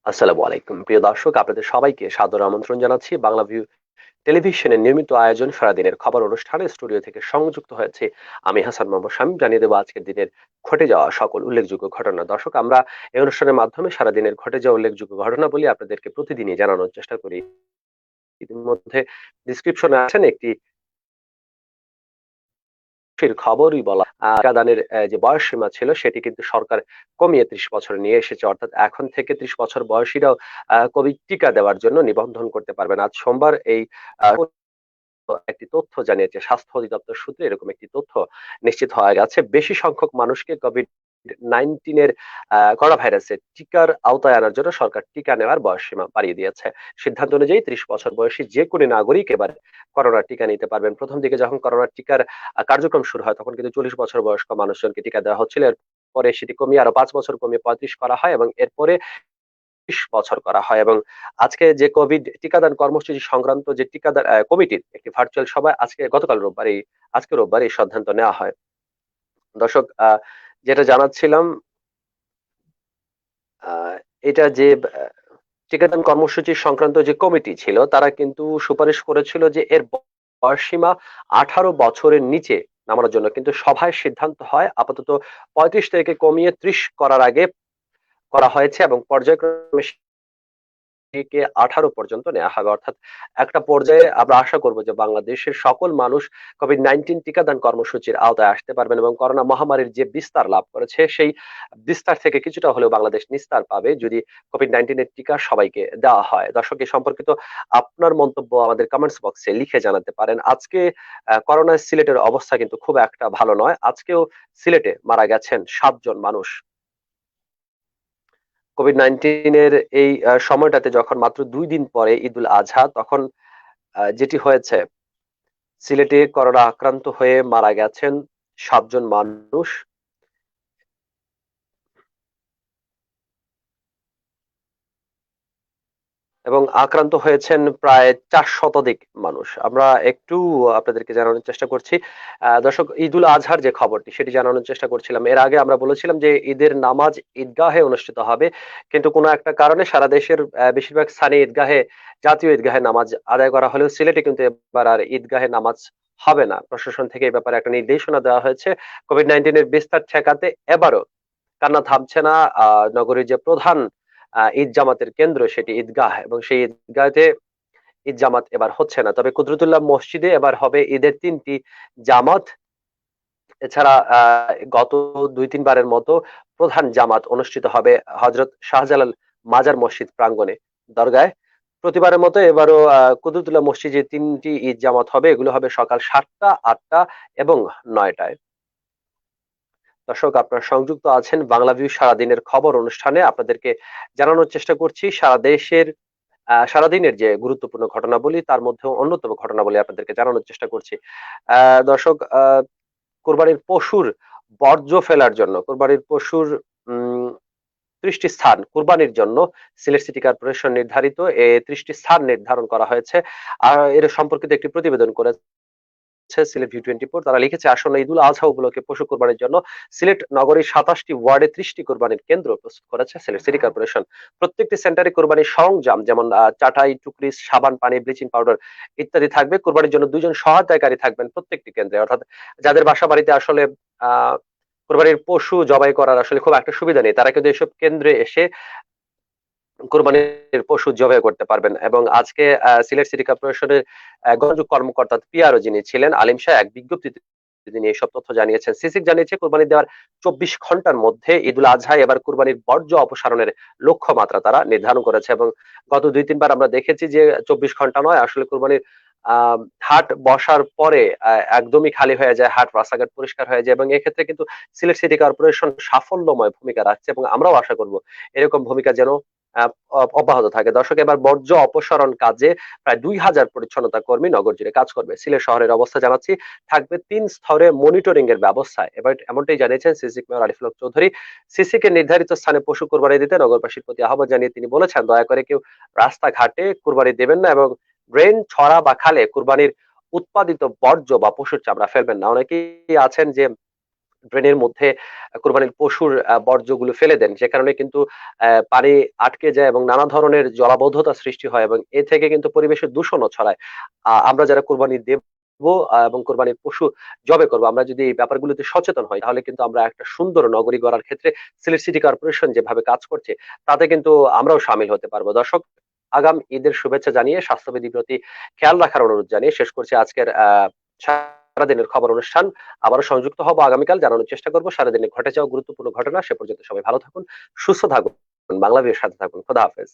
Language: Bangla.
আসসালামু আলাইকুম প্রিয় দর্শক, আপনাদের সবাইকে সাদর আমন্ত্রণ জানাচ্ছি বাংলা ভিউ টেলিভিশনের নিয়মিত আয়োজন সারাদিনের খবর অনুষ্ঠানে। স্টুডিও থেকে সংযুক্ত হয়েছে আমি হাসান মোহাম্মদ শামীম। জানিয়ে দেবো আজকের দিনের ঘটে যাওয়া সকল উল্লেখযোগ্য ঘটনা। দর্শক, আমরা এই অনুষ্ঠানের মাধ্যমে সারাদিনের ঘটে যাওয়া উল্লেখযোগ্য ঘটনা বলি আপনাদেরকে প্রতিদিনই জানানোর চেষ্টা করি। ইতিমধ্যে ডিসক্রিপশনে আছেন একটি খবরই বলা টিকাদানের যে বয়স সীমা ছিল সেটি কিন্তু সরকার কমিয়ে ৩০ বছরে নিয়ে এসেছে। অর্থাৎ এখন থেকে ৩০ বছর বয়সীরাও কোভিড টিকা দেওয়ার জন্য নিবন্ধন করতে পারবেন। আজ সোমবার এই একটি তথ্য জানিয়েছে স্বাস্থ্য অধিদপ্তর সূত্রে। এরকম একটি তথ্য নিশ্চিত হওয়া গেছে। বেশি সংখ্যক মানুষকে কোভিড-19 এর করোনা ভাইরাসের টিকার আওতায় আনার জন্য সরকার টিকা নেওয়ার বয়সসীমা বাড়িয়ে দিয়েছে। সিদ্ধান্ত অনুযায়ী ৩০ বছর বয়সী যে কোনো নাগরিক এবার করোনার টিকা নিতে পারবেন। প্রথম দিকে যখন করোনার টিকার কার্যক্রম শুরু হয় তখন কিন্তু ৪০ বছর বয়স্ক মানুষজনকে টিকা দেওয়া হচ্ছিল। এরপরে সেটি কমিয়ে আরো ৫ বছর কমিয়ে ৩৫ করা হয় এবং এরপরে ৩০ বছর করা হয়। এবং আজকে যে কোভিড টিকাদান কর্মসূচি সংক্রান্ত যে টিকাদান কমিটির একটি ভার্চুয়াল সভায় গতকাল রোববার আজকে রোববার এই সিদ্ধান্ত নেওয়া হয়। দর্শক, যেটা জানাচ্ছিলাম, আহ, এটা যে টিকাদান কর্মসূচি সংক্রান্ত যে কমিটি ছিল তারা কিন্তু সুপারিশ করেছিল যে এর বয়সসীমা 18 বছরের নিচে নামানোর জন্য, কিন্তু সভায় সিদ্ধান্ত হয় আপাতত ৩৫ থেকে কমিয়ে ৩০ করার আগে করা হয়েছে এবং পর্যায়ক্রমে থেকে 18 পর্যন্ত নেওয়া হবে। অর্থাৎ একটা পর্যায়ে আমরা আশা করব যে বাংলাদেশের সকল মানুষ কোভিড-19 টিকাদান কর্মসূচির আওতায় আসতে পারবেন এবং করোনা মহামারীর যে বিস্তার লাভ করেছে সেই বিস্তার থেকে কিছুটা হলেও বাংলাদেশ নিস্তার পাবে যদি কোভিড-19 এর টিকা সবাইকে দেওয়া হয়। দর্শক, এই সম্পর্কিত আপনার মন্তব্য আমাদের কমেন্টস বক্সে লিখে জানাতে পারেন। আজকে করোনায় সিলেটের অবস্থা কিন্তু খুব একটা ভালো নয়। আজকেও সিলেটে মারা গেছেন 7 জন মানুষ। কোভিড-19 এর এই সময়টাতে যখন মাত্র 2 দিন পরে ঈদুল আজহা, তখন যেটি হয়েছে, সিলেটে করোনা আক্রান্ত হয়ে মারা গেছেন 7 জন মানুষ এবং আক্রান্ত হয়েছেন প্রায় 400 মানুষ। আমরা একটু আপনাদেরকে জানানোর চেষ্টা করছি। দর্শক, ঈদুল আজহার যে খবরটি সেটি জানানোর চেষ্টা করছিলাম। এর আগে আমরা বলেছিলাম যে ঈদের নামাজ ঈদগাহে অনুষ্ঠিত হবে, কিন্তু কোনো একটা কারণে সারা দেশের বেশিরভাগ স্থানে জাতীয় ঈদগাহে নামাজ আদায় করা হলেও সিলেটে কিন্তু এবার আর ঈদগাহে নামাজ হবে না। প্রশাসন থেকে এই ব্যাপারে একটা নির্দেশনা দেওয়া হয়েছে। কোভিড-19 এর বিস্তার ঠেকাতে এবারও কান্না থামছে না। নগরীর যে প্রধান ঈদ জামাতের কেন্দ্র সেটি ঈদগাহ, এবং সেই ঈদগাহে ঈদ জামাত এবার হচ্ছে না। তবে কুদরতুল্লাহ মসজিদে এবার হবে ঈদের 3টি জামাত। এছাড়া গত 2-3 বারের মতো প্রধান জামাত অনুষ্ঠিত হবে হযরত শাহজালাল মাজার মসজিদ প্রাঙ্গণে, দরগায়। প্রতিবারের মতো এবারও কুদরতুল্লাহ মসজিদে 3টি ঈদ জামাত হবে। এগুলো হবে সকাল 7টা, 8টা এবং 9টায়। দর্শক, আপনারা সংযুক্ত আছেন বাংলা ভিউ সারাদিনের খবর অনুষ্ঠানে। আপনাদেরকে জানানোর চেষ্টা করছি সারাদিনের যে গুরুত্বপূর্ণ ঘটনাবলী, তার মধ্যে অন্যতম ঘটনাবলী আপনাদেরকে জানানোর চেষ্টা করছি। দর্শক, কোরবানির পশুর বর্জ্য ফেলার জন্য কোরবানির পশুর উম 30টি স্থান কোরবানির জন্য সিলেট সিটি কর্পোরেশন নির্ধারিত 30টি স্থান নির্ধারণ করা হয়েছে। আর এর সম্পর্কিত একটি প্রতিবেদন করেছে সিলেট ভিউ 24। তারা লিখেছে, আসন্ন ঈদুল আজহা উপলক্ষে পশু কোরবানির জন্য সিলেট নগরীর 27টি ওয়ার্ডে 30টি কোরবানির কেন্দ্র প্রস্তুত করেছে সিলেট সিটি কর্পোরেশন। প্রত্যেকটি সেন্টারে কোরবানির সরঞ্জাম যেমন চাটাই, টুকরি, সাবান, পানি, ব্লিচিং পাউডার ইত্যাদি থাকবে। কোরবানির জন্য 2 জন সহায়তাকারী থাকবেন প্রত্যেকটি কেন্দ্রে। অর্থাৎ যাদের বাসা বাড়িতে আসলে আহ কোরবানির পশু জবাই করার আসলে খুব একটা সুবিধা নেই, তারা কিন্তু এসব কেন্দ্রে এসে কোরবানির পশু জবাই করতে পারবেন। এবং আজকে সিলেট সিটি কর্পোরেশনের গণযোগ কর্মকর্তা পিআরও যিনি ছিলেন আলিম শাহ, এক বিজ্ঞপ্তিতে তিনি এইসব তথ্য জানিয়েছেন। সিসিক জানিয়েছে, কোরবানি দেওয়ার 24 ঘন্টার মধ্যে ঈদুল আজহায় এবার কোরবানির বর্জ্য অপসারণের লক্ষ্যমাত্রা তারা নির্ধারণ করেছে। এবং গত 2-3 বার আমরা দেখেছি যে 24 ঘন্টা নয়, আসলে কোরবানির আহ হাট বসার পরে একদমই খালি হয়ে যায় হাট, রাস্তাঘাট পরিষ্কার হয়ে যায়। এবং এক্ষেত্রে কিন্তু সিলেট সিটি কর্পোরেশন সাফল্যময় ভূমিকা রাখছে এবং আমরাও আশা করব এরকম ভূমিকা যেন আহ, অব্যাহত থাকে। দর্শক, এবার বর্জ্য অপসারণ কাজে প্রায় 2000 পরিচ্ছন্নতা কর্মী নগর জুড়ে কাজ করবে। সিলেট শহরের অবস্থা জানাচ্ছি, থাকবে 3 স্তরে মনিটরিং এর ব্যবস্থা। এবার এমনটাই জানিয়েছেন সিসিক মেয়র আরিফুল হক চৌধুরী। সিসিকে নির্ধারিত স্থানে পশু কোরবানি দিতে নগরবাসীর প্রতি আহ্বান জানিয়ে তিনি বলেছেন, দয়া করে কেউ রাস্তাঘাটে কোরবানি দেবেন না এবং ড্রেন, ছড়া বা খালে কোরবানির উৎপাদিত বর্জ্য বা পশুর চামড়া ফেলবেন না। অনেকেই আছেন যে ড্রেনের মধ্যে কোরবানির পশুর বর্জ্যগুলো ফেলে দেন, যে কারণে কিন্তু পানি আটকে যায় এবং নানা ধরনের জলাবদ্ধতা সৃষ্টি হয় এবং এ থেকে কিন্তু পরিবেশের দূষণও ছড়ায়। আমরা যারা কোরবানি দেব এবং কোরবানির পশু জবে করবো, আমরা যদি এই ব্যাপারগুলোতে সচেতন হই, তাহলে কিন্তু আমরা একটা সুন্দর নগরী গড়ার ক্ষেত্রে সিলেট সিটি কর্পোরেশন যেভাবে কাজ করছে তাতে কিন্তু আমরাও সামিল হতে পারবো। দর্শক, আগাম ঈদের শুভেচ্ছা জানিয়ে স্বাস্থ্যবিধির প্রতি খেয়াল রাখার অনুরোধ জানিয়ে শেষ করছি আজকের সারাদিনের খবর অনুষ্ঠান। আবারও সংযুক্ত হব আগামীকাল, জানানোর চেষ্টা করবো সারাদিনে ঘটে যাওয়া গুরুত্বপূর্ণ ঘটনা। সে পর্যন্ত সবাই ভালো থাকুন, সুস্থ থাকুন, বাংলা সাথে থাকুন। খোদা হাফেজ।